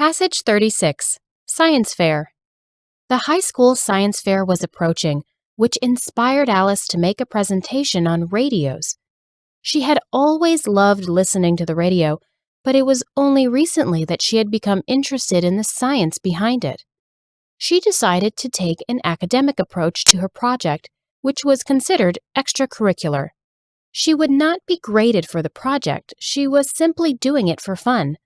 Passage 36, Science Fair. The high school science fair was approaching, which inspired Alice to make a presentation on radios. She had always loved listening to the radio, but it was only recently that she had become interested in the science behind it. She decided to take an academic approach to her project, which was considered extracurricular. She would not be graded for the project, she was simply doing it for fun.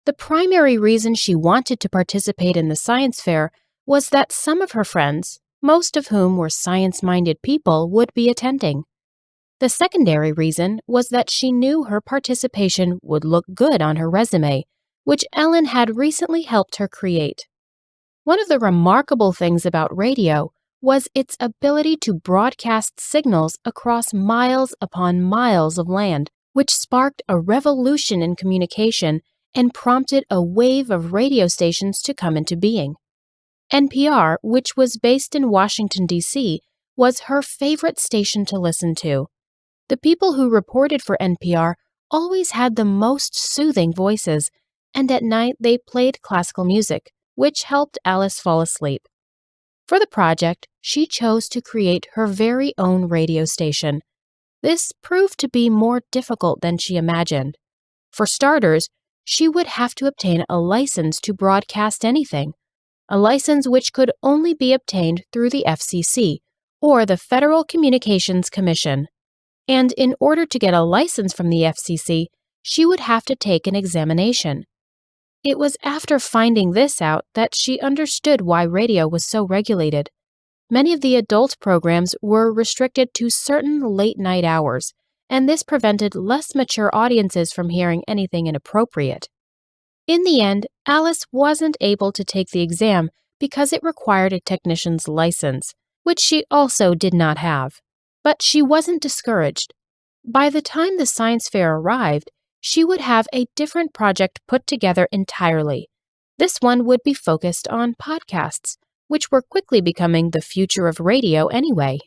The primary reason she wanted to participate in the science fair was that some of her friends, most of whom were science-minded people, would be attending. The secondary reason was that she knew her participation would look good on her resume, which Ellen had recently helped her create. One of the remarkable things about radio was its ability to broadcast signals across miles upon miles of land, which sparked a revolution in communication and prompted a wave of radio stations to come into being. NPR, which was based in Washington, D.C., was her favorite station to listen to. The people who reported for NPR always had the most soothing voices, and at night they played classical music, which helped Alice fall asleep. For the project, she chose to create her very own radio station. This proved to be more difficult than she imagined. For starters, she would have to obtain a license to broadcast anything, a license which could only be obtained through the FCC, or the Federal Communications Commission. And in order to get a license from the FCC, she would have to take an examination. It was after finding this out that she understood why radio was so regulated. Many of the adult programs were restricted to certain late-night hours, and this prevented less mature audiences from hearing anything inappropriate. In the end, Alice wasn't able to take the exam because it required a technician's license, which she also did not have. But she wasn't discouraged. By the time the science fair arrived, she would have a different project put together entirely. This one would be focused on podcasts, which were quickly becoming the future of radio anyway.